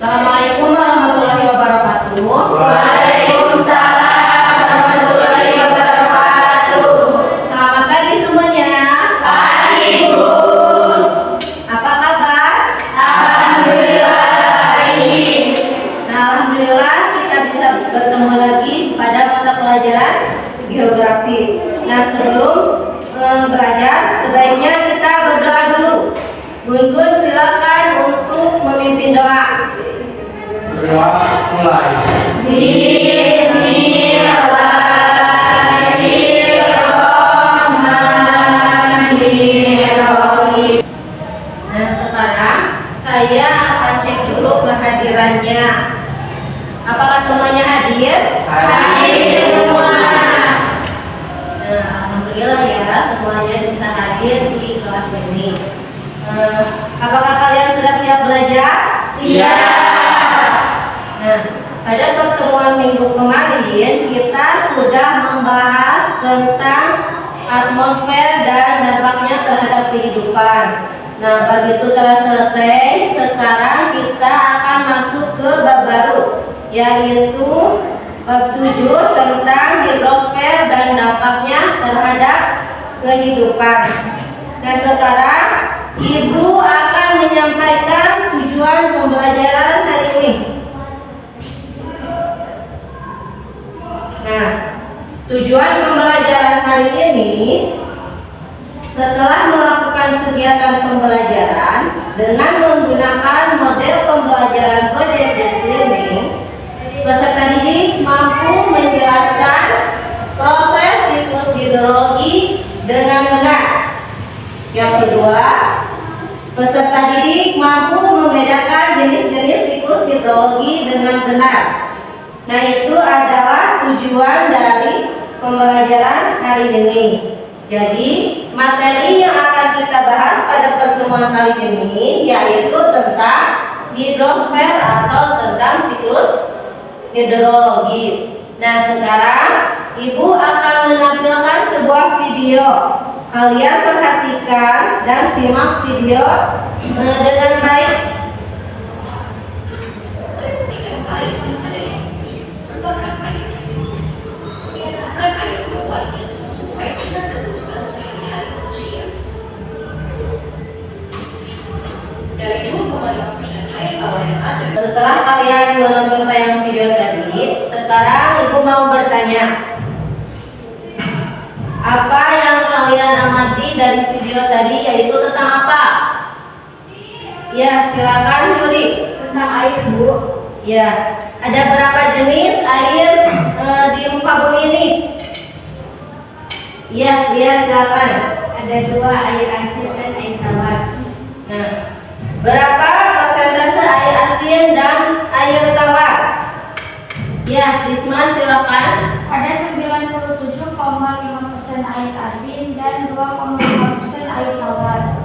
Assalamualaikum warahmatullahi wabarakatuh. Waalaikumsalam warahmatullahi wabarakatuh. Selamat pagi semuanya. Pagi, Bu. Apa kabar? Alhamdulillah baik. Nah, alhamdulillah kita bisa bertemu lagi pada mata pelajaran geografi. Nah, sebelum belajar, sebaiknya kita berdoa dulu. Gun-gun silakan untuk memimpin doa. Berdoa mulai. Bismillahirrahmanirrahim. Nah, sekarang saya akan cek dulu kehadirannya. Apakah semuanya hadir? Hadir semua. Nah, alhamdulillah ya, semuanya bisa hadir di kelas ini. Apakah kalian sudah siap belajar? Siap. Nah, pada pertemuan minggu kemarin kita sudah membahas tentang atmosfer dan dampaknya terhadap kehidupan. Nah, begitu telah selesai, sekarang kita akan masuk ke bab baru, yaitu bab 7 tentang hidrosfer dan dampaknya terhadap kehidupan. Nah, sekarang Ibu akan menyampaikan tujuan pembelajaran hari ini. Nah, tujuan pembelajaran hari ini, setelah melakukan kegiatan pembelajaran dengan menggunakan model pembelajaran project based learning, peserta didik mampu menjelaskan proses siklus hidrologi dengan benar. Yang kedua, peserta didik mampu membedakan jenis-jenis siklus hidrologi dengan benar. Nah, itu adalah tujuan dari pembelajaran hari ini. Jadi, materi yang akan kita bahas pada pertemuan kali ini yaitu tentang hidrosfer atau tentang siklus hidrologi. Nah, sekarang Ibu akan menampilkan sebuah video. Kalian perhatikan dan simak video dengan baik. Merupakan air tersebut bukan air luar yang sesuai dengan kebutuhan sehari-hari manusia. Dari 2,5% air tawar yang ada. Setelah kalian menonton tayangan video tadi, sekarang Ibu mau bertanya, apa yang kalian amati dari video tadi, yaitu tentang apa? Ya, silakan Yuli. Tentang air, Bu. Ya, ada berapa jenis air di muka bumi ini? Ya, silakan. Ada 2, air asin dan air tawar. Nah, berapa persentase air asin dan air tawar? Ya, Risma silakan. Ada 97,5% air asin dan 2,5% air tawar.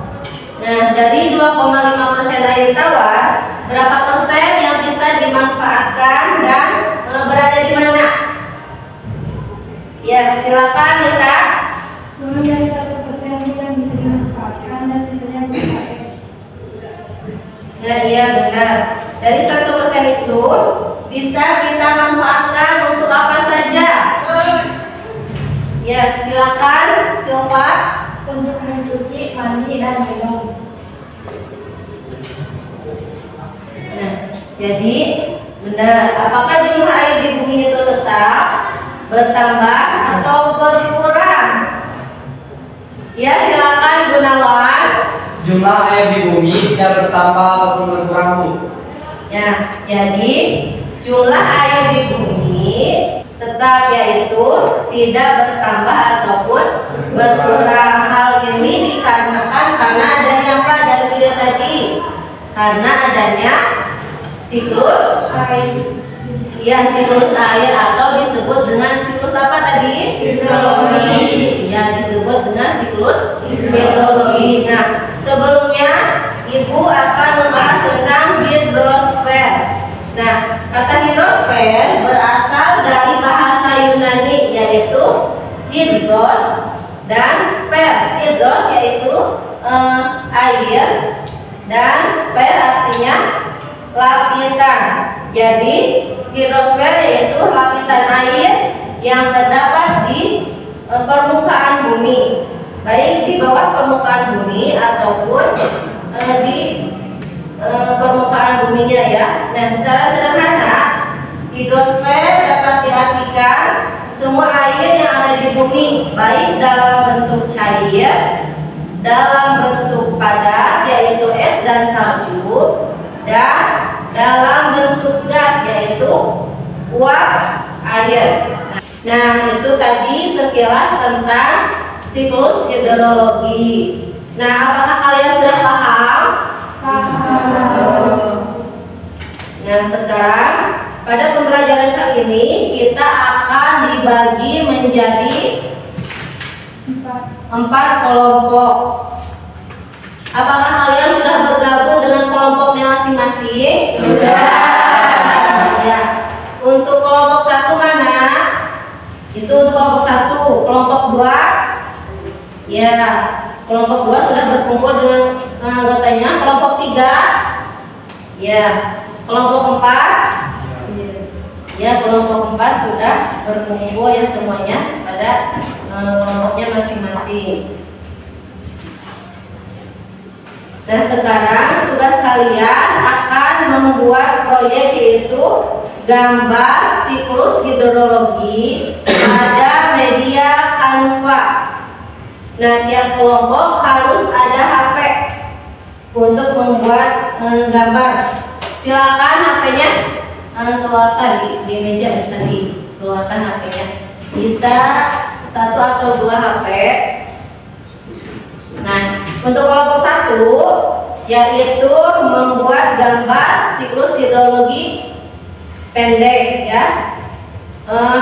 Nah, dari 2,5% air tawar, berapa persen yang bisa dimanfaatkan dan berada di mana? Ya, silakan Nita. Kurang dari 1% yang bisa dimanfaatkan dan sisanya berKS. Nah, iya benar. Dari 1% itu bisa kita manfaatkan untuk apa saja? Ya, silakan Silva. Untuk mencuci, mandi, dan minum. Nah, jadi benar. Apakah jumlah air di bumi itu tetap bertambah atau berkurang? Ya, silakan Gunawan. Jumlah air di bumi tidak bertambah ataupun berkurang, Bu. Ya, jadi jumlah air di bumi tetap, yaitu tidak bertambah ataupun berkurang. Hal ini dikarenakan karena adanya apa dari video tadi? Karena adanya siklus Air. ya, siklus air atau disebut dengan siklus apa tadi? Hidrologi. Ya, disebut dengan siklus hidrologi. Nah, sebelumnya Ibu akan membahas tentang hidrosfer. Nah, kata hidrosfer berasal dari bahasa Yunani, yaitu hidros dan sfer. Hidros yaitu air, dan sfer artinya lapisan. Jadi hidrosfer yaitu lapisan air yang terdapat di permukaan bumi, baik di bawah permukaan bumi ataupun di permukaan buminya ya. Nah, secara sederhana hidrosfer dapat diartikan semua air yang ada di bumi, baik dalam bentuk cair, dalam bentuk padat yaitu es dan salju, dan dalam bentuk gas yaitu uap air. Nah, itu tadi sekilas tentang siklus hidrologi. Nah, apakah kalian sudah paham? Nah, sekarang pada pembelajaran kali ini kita akan dibagi menjadi 4 kelompok. Apakah kalian sudah bergabung dengan kelompoknya masing-masing? Sudah. Ya. Untuk kelompok 1 mana? Itu untuk kelompok 1. Kelompok 2? Ya. Kelompok 2 sudah berkumpul dengan anggotanya. Kelompok 3? Ya. Kelompok 4? Ya, kelompok 4 sudah berkumpul ya semuanya pada kelompoknya masing-masing. Nah, sekarang tugas kalian akan membuat proyek yaitu gambar siklus hidrologi pada media Canva. Nah, tiap kelompok harus ada HP untuk membuat gambar. Silakan HP-nya keluarkan di meja, bisa dikeluarkan HP-nya. Bisa 1 atau 2 HP. Nah, untuk kelompok 1 yaitu membuat gambar siklus hidrologi pendek ya.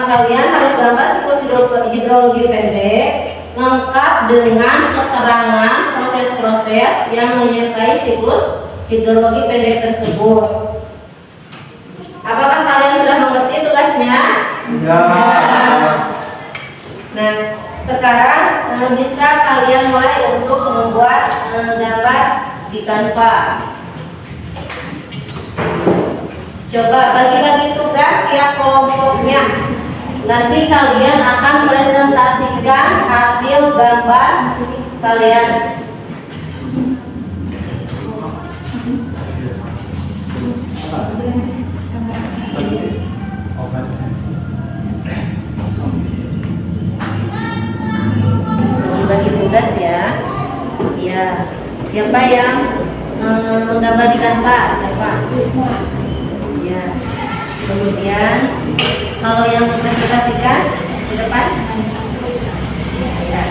Kalian harus gambar siklus hidrologi pendek lengkap dengan keterangan proses-proses yang menyertai siklus hidrologi pendek tersebut. Apakah kalian sudah mengerti tugasnya? Sudah. Nah, sekarang bisa kalian mulai untuk membuat gambar di Canva. Coba bagi-bagi tugas tiap kelompoknya. Nanti kalian akan presentasikan hasil gambar kalian. Bagi tugas ya. Ya, siapa yang menggambar di Canva? Siapa? Ya. Kemudian kalau yang presentasikan di depan. Ya.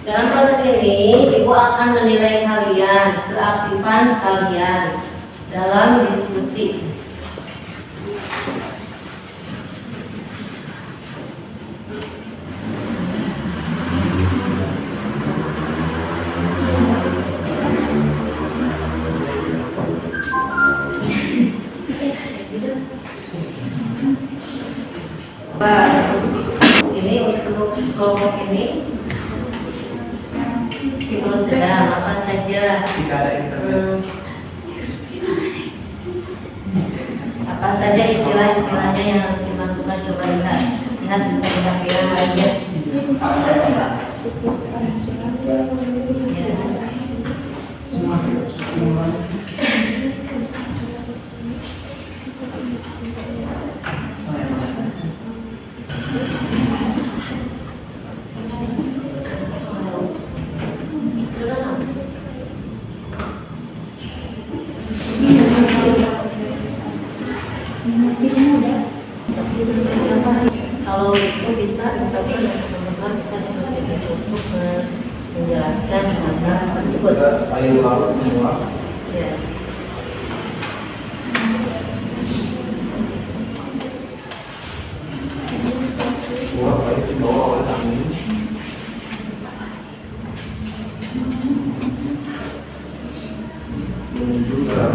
Dalam proses ini, Ibu akan menilai kalian, keaktifan kalian dalam diskusi. Ini untuk kelompok ini stimulus sedang apa saja? Jika ada internet. Apa saja istilah-istilahnya yang harus dimasukkan? Coba lihat bisa diambil aja. Kalau itu bisa teman-teman bisa dipakai untuk menjelaskan tentang tersebut. Paling lalu semua. Ya. Wah, baik dibawa oleh kami. Menuju ke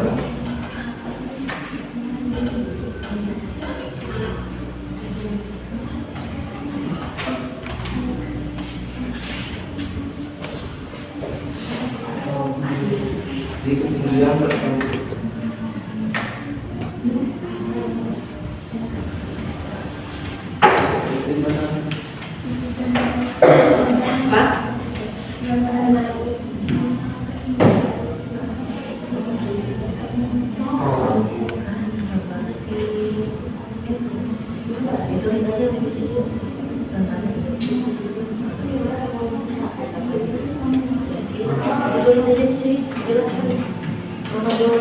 di kemudian tertentu. Pak, tulis saja di sini, jelaskan. Mama dulu.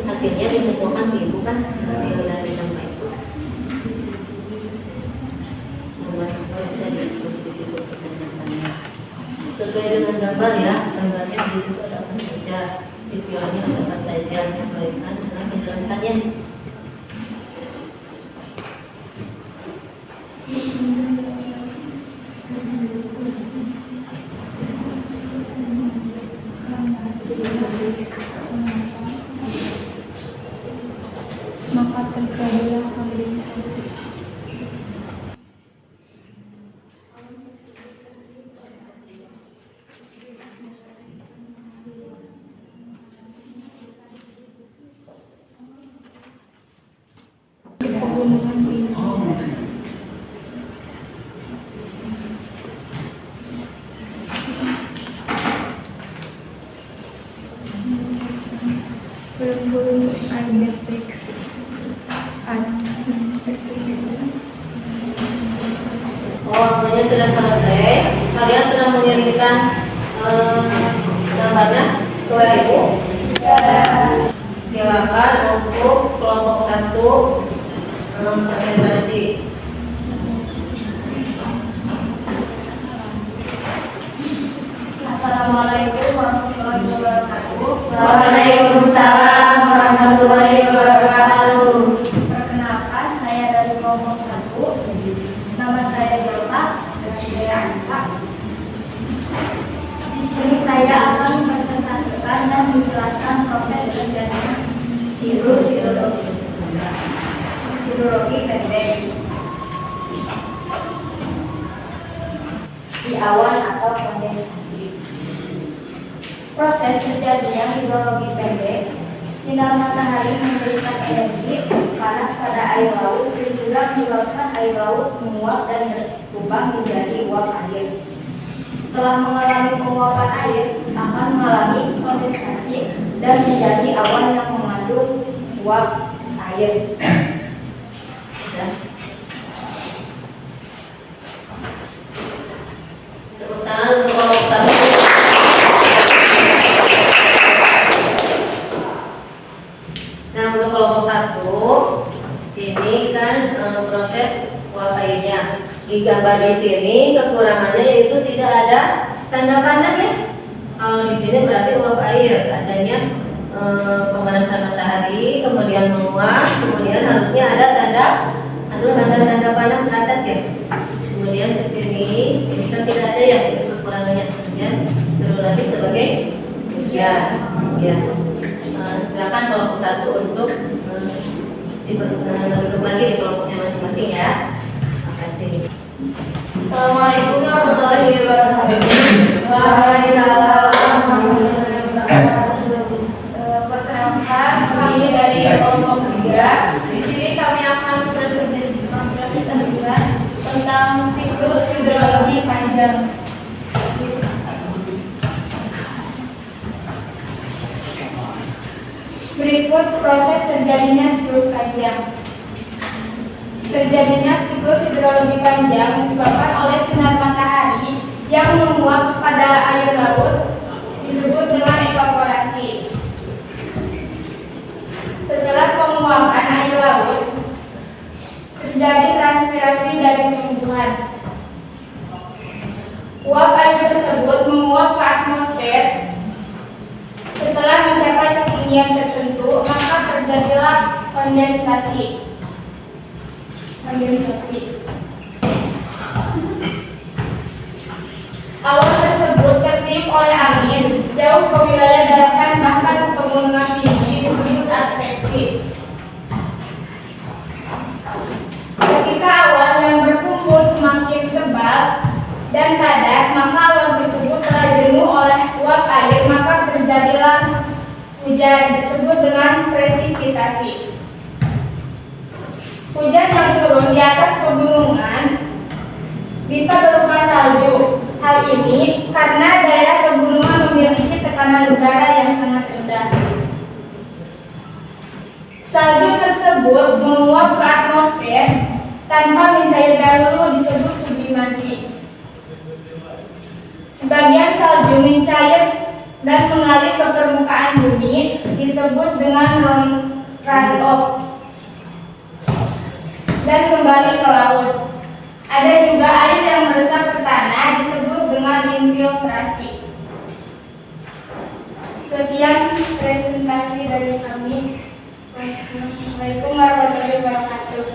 Hasilnya ditentukan di ibu kan hasil dari nama itu. Bisa ditulis di situ penjelasannya. Sesuai dengan gambar ya, gambarnya di situ ada apa saja, istilahnya ada apa saja, sesuaikan dengan penjelasannya. Maka terjadilah kondensasi. Pegunungan tinggi. Belum ada deteksi. Waktunya sudah selesai. Kalian sudah mengirimkan gambarnya ke WA Ibu? Silakan untuk kelompok 1 presentasi. Assalamualaikum warahmatullahi wabarakatuh. Waalaikumsalam warahmatullahi wabarakatuh. Perkenalkan, saya dari kelompok 1. Nama saya Zelta dan saya Anissa. Di sini saya akan mempresentasikan dan menjelaskan proses terjadinya siklus hidrologi pendek di awan atau kondensasi. Proses terjadinya hidrologi pendek, sinar matahari memberikan energi panas pada air laut sehingga menyebabkan air laut menguap dan berubah menjadi uap air. Setelah mengalami penguapan air, akan mengalami kondensasi dan menjadi awan yang mengandung uap air. Tepuk tangan untuk kelompok 1. Nah, untuk kelompok 1 ini kan proses uap airnya. Di gambar di sini kekurangannya yaitu tidak ada tanda panah ya. Kalau di sini berarti uap air, adanya pemanasan matahari, kemudian menguap, kemudian harusnya ada tanda panah ke atas ya. Kemudian ke sini, ini kan tidak ada ya, kekurangannya kemudian terus lagi sebagai hujan. Ya. Silakan kelompok 1 untuk duduk lagi di kelompoknya masing-masing ya. Terima kasih. Assalamualaikum warahmatullahi wabarakatuh. Waalaikumsalam warahmatullahi wabarakatuh. Perkenalkan, kami dari kelompok 3. Di sini kami akan mempresentasikan tentang siklus hidrologi panjang. Berikut proses terjadinya siklus panjang. Terjadinya siklus hidrologi panjang disebabkan oleh sinar matahari yang menguap pada air laut, disebut dengan evaporasi. Setelah penguapan air laut, terjadi transpirasi dari tumbuhan. Uap air tersebut menguap ke atmosfer. Setelah mencapai ketinggian tertentu, maka terjadilah kondensasi. Awan tersebut tertiup oleh angin jauh ke wilayah daratan, bahkan ke pegunungan tinggi, disebut adveksi. Ketika awan yang berkumpul semakin tebal dan padat, maka awan tersebut telah jenuh oleh uap air, maka terjadilah hujan, disebut dengan presipitasi. Hujan yang turun di atas pegunungan bisa berupa salju. Hal ini karena daerah pegunungan memiliki tekanan udara yang sangat rendah. Salju tersebut menguap ke atmosfer tanpa mencair dahulu, disebut sublimasi. Sebagian salju mencair dan mengalir ke permukaan bumi, disebut dengan runoff, dan kembali ke laut. Ada juga air yang meresap ke tanah, disebut dengan infiltrasi. Sekian presentasi dari kami. Wassalamualaikum warahmatullahi wabarakatuh.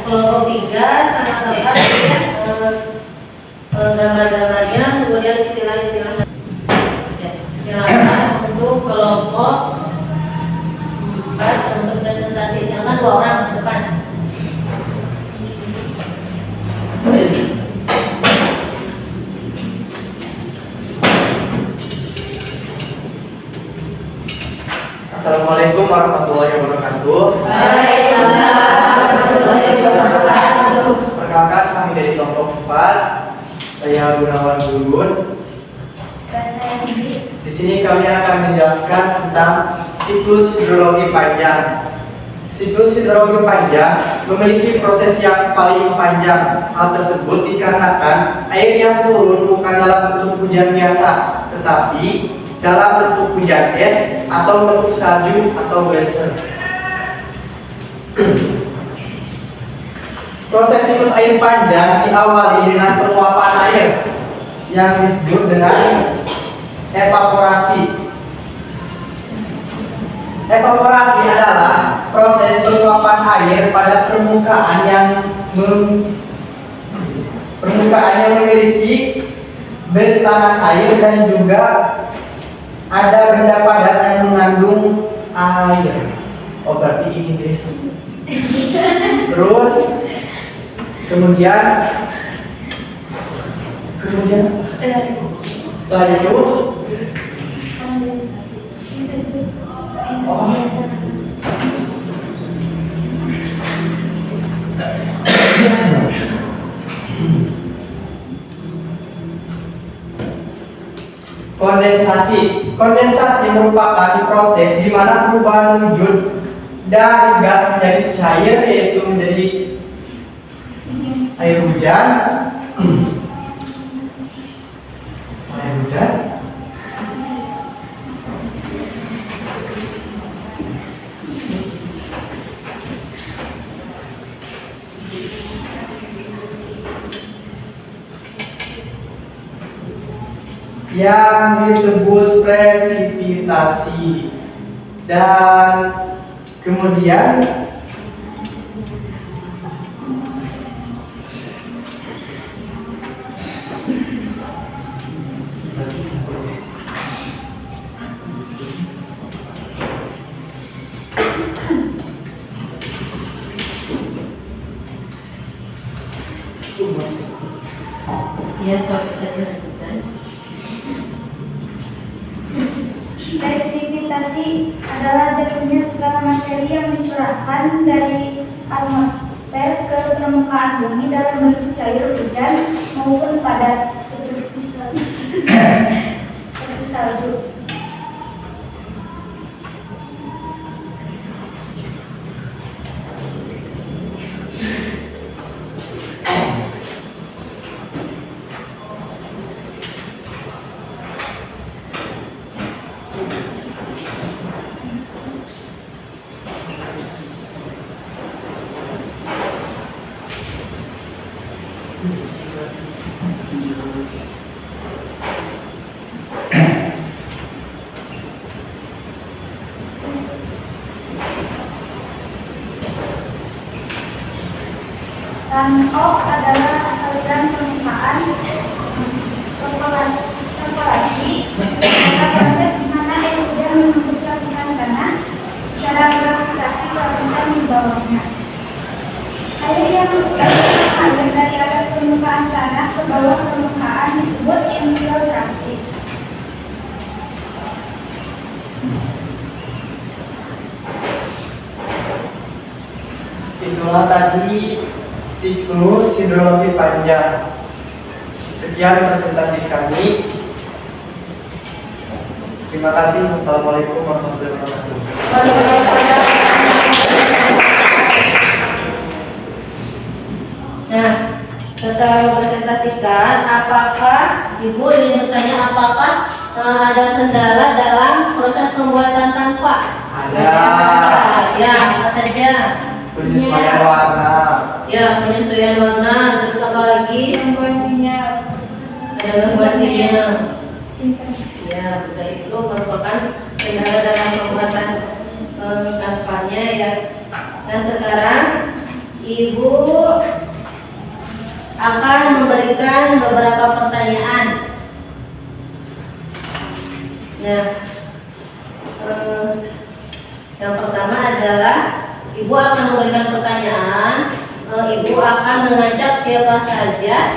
Kelompok 3 sangat tepat ya, gambar-gambarnya, kemudian istilah-istilah. Ya, silakan untuk kelompok 4 untuk presentasi. Silakan 2 orang ke depan. Assalamualaikum warahmatullahi wabarakatuh. Perkenalkan, kami dari kelompok 4. Saya Gunawan Gungun. Dan saya Didi. Di sini kami akan menjelaskan tentang siklus hidrologi panjang. Siklus hidrologi panjang memiliki proses yang paling panjang. Hal tersebut dikarenakan air yang turun bukan dalam bentuk hujan biasa, tetapi dalam bentuk hujan es atau bentuk salju atau gletser. Proses siklus air panjang diawali dengan penguapan air yang disebut dengan evaporasi. Evaporasi adalah proses penguapan air pada permukaan yang memiliki bentangan air dan juga ada benda padat yang mengandung air. Oh, berarti ini Inggris. Terus kemudian setelah itu kondensasi merupakan proses di mana perubahan wujud dari gas menjadi cair, yaitu menjadi air hujan. Yang disebut presipitasi, dan kemudian Ya, soal kita dilanjutkan. Presipitasi adalah jatuhnya segala materi yang dicurahkan dari atmosfer ke permukaan bumi dalam bentuk cair hujan maupun padat seperti salju. Runoff adalah aliran permukaan perkolasi adalah proses di mana air hujan menembus lapisan tanah secara gravitasi ke lapisan di bawahnya. Air yang mengalir dari atas permukaan tanah ke bawah permukaan disebut infiltrasi. Itulah tadi siklus hidrologi panjang. Sekian presentasi kami. Terima kasih. Wassalamualaikum warahmatullahi wabarakatuh. Nah, setelah mempresentasikan, apakah Ibu ingin bertanya apakah ada kendala dalam proses pembuatan tanpa? Ada. Ya, apa saja? Penyesuaian warna. Ya, penyesuaian warna, terus apa lagi? Gangguan sinyal. Ada gangguan sinyal. Ya, udah itu merupakan kendala dalam pembuatan tanpanya ya. Nah, sekarang Ibu akan memberikan beberapa pertanyaan. Nah, yang pertama adalah Ibu akan memberikan pertanyaan. Ibu akan mengajak siapa saja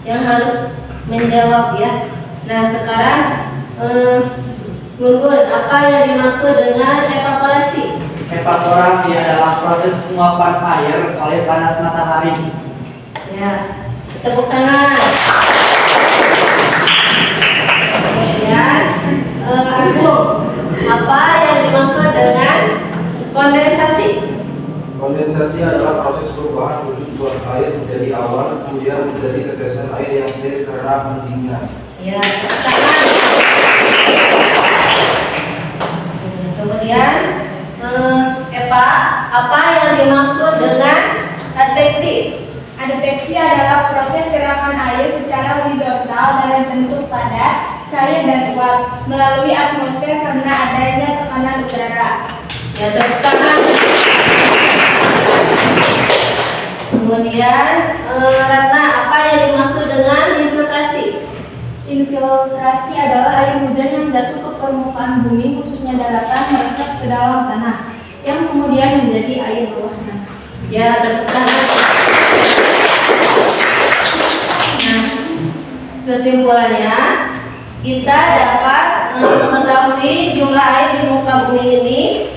yang harus menjawab ya. Nah, sekarang Gun, apa yang dimaksud dengan evaporasi? Evaporasi adalah proses penguapan air oleh panas matahari. Ya, tepuk tangan. Kemudian, Agung, apa yang dimaksud dengan kondensasi? Kondensasi adalah proses perubahan wujud buah air menjadi awan, kemudian menjadi tetesan air yang cair karena pendinginan. Ya, tepuk tangan. Kemudian, Eva, apa yang dimaksud dengan adveksi? Adveksi adalah proses gerakan air secara horizontal dalam bentuk padat, cair dan uap melalui atmosfer karena adanya tekanan udara. Ya, tepuk tangan. Kemudian, Ratna, apa yang dimaksud dengan infiltrasi? Infiltrasi adalah air hujan yang jatuh ke permukaan bumi, khususnya daratan, meresap ke dalam tanah, yang kemudian menjadi air bawah tanah. Ya, tepuk tangan. Nah, kesimpulannya, kita dapat mengetahui jumlah air di muka bumi ini,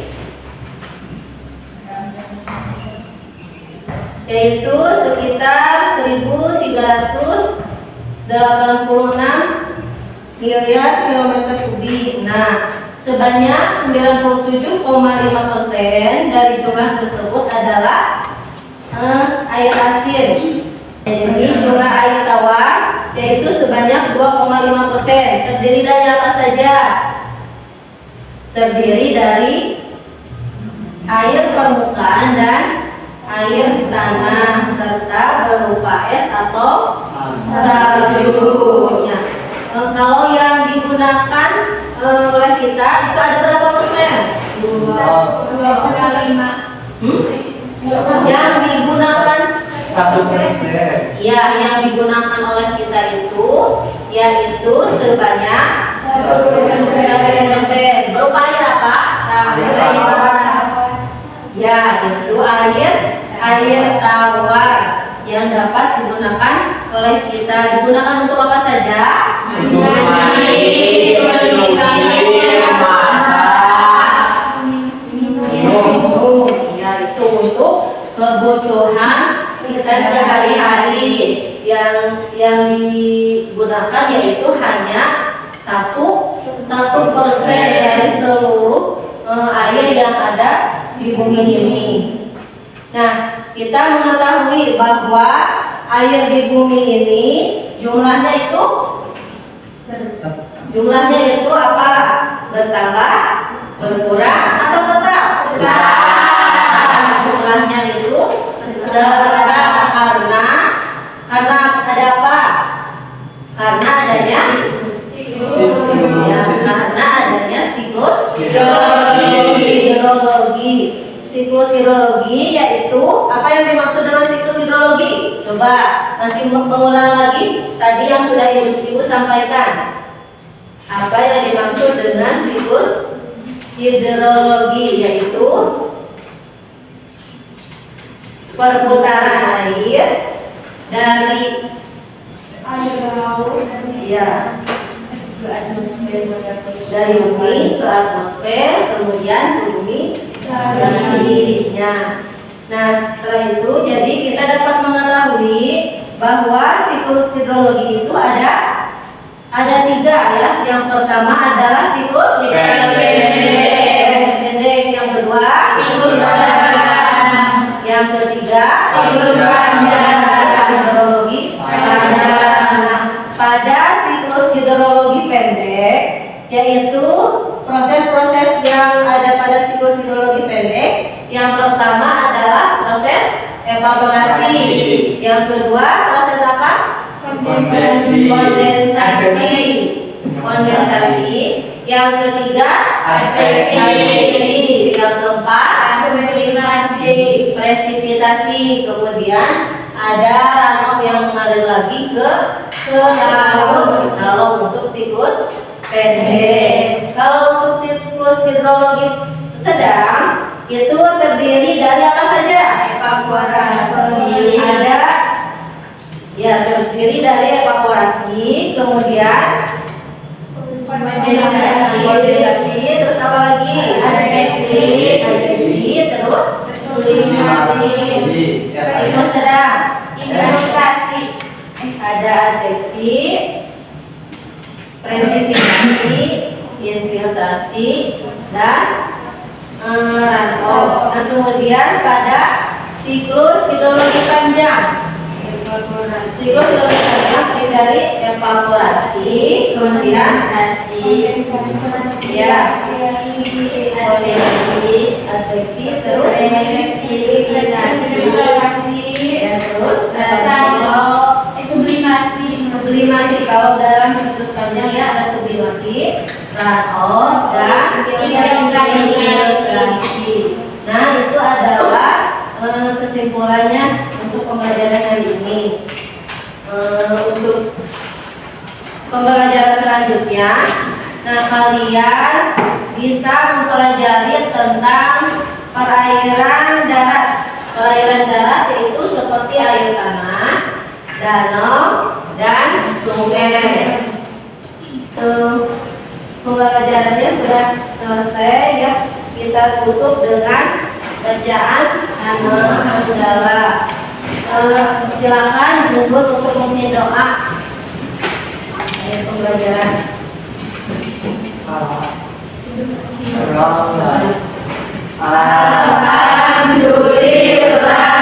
yaitu sekitar 1.386 miliar kilometer kubik. Nah, sebanyak 97,5% dari jumlah tersebut adalah air asin. Jadi jumlah air tawar yaitu sebanyak 2,5%. Terdiri dari apa saja? Terdiri dari air permukaan dan air tanah serta berupa es atau salju. Ya. Kalau yang digunakan oleh kita itu ada berapa persen? 2,5. Yang digunakan 1%. Ya, yang digunakan oleh kita itu yaitu sebanyak 1%. Berupa air apa? Ya, itu air tawar yang dapat digunakan oleh kita. Digunakan untuk apa saja? Untuk mandi, untuk Minum. Ya, itu untuk kebutuhan kita sehari-hari. Yang digunakan yaitu hanya 1% dari seluruh air yang ada di bumi ini. Nah, kita mengetahui bahwa air di bumi ini jumlahnya itu apa? Bertambah, berkurang, atau tetap? Jumlahnya itu tetap karena ada apa? Karena adanya siklus hidrologi. Siklus hidrologi yaitu apa yang dimaksud dengan siklus hidrologi? Coba masih mengulang lagi tadi yang sudah Ibu sampaikan. Apa yang dimaksud dengan siklus hidrologi yaitu perputaran air dari laut dari bumi ke atmosfer, kemudian ke bumi dirinya. Nah, setelah itu jadi kita dapat mengetahui bahwa siklus hidrologi itu ada 3 ya. Yang pertama adalah siklus pendek, yang kedua siklus panjang, yang ketiga siklus hidrologi panjang. Nah, pada siklus hidrologi pendek yaitu proses-proses yang ada pada siklus hidrologi pendek. Yang pertama adalah proses evaporasi, yang kedua proses apa? Kondensasi, yang ketiga adveksi, yang keempat presipitasi, kemudian ada runoff yang mengalir lagi ke laut. Kalau untuk siklus pendek. Kalau untuk siklus hidrologi sedang itu terdiri dari apa saja? Evaporasi. Terdiri dari evaporasi, kemudian kondensasi, terus apa lagi? Adveksi, terus sublimasi. Itu sedang. Infiltrasi. Ada adveksi, presipitasi, infiltrasi, dan runoff. Nah, kemudian pada siklus hidrologi panjang. Siklus hidrologi panjang terdiri dari evaporasi, kemudian kondensasi, adveksi, terus sublimasi. Kalau dalam siklus panjang ya ada sublimasi, runoff, dan infiltrasi. Nah, itu adalah kesimpulannya untuk pembelajaran hari ini. Untuk pembelajaran selanjutnya, nah kalian bisa mempelajari tentang perairan darat. Perairan darat yaitu seperti air tanah, danau, dan sungai. Pembelajarannya sudah selesai ya. Kita tutup dengan bacaan nama segala. Silakan Bubur untuk memimpin doa pembelajaran. Alhamdulillah.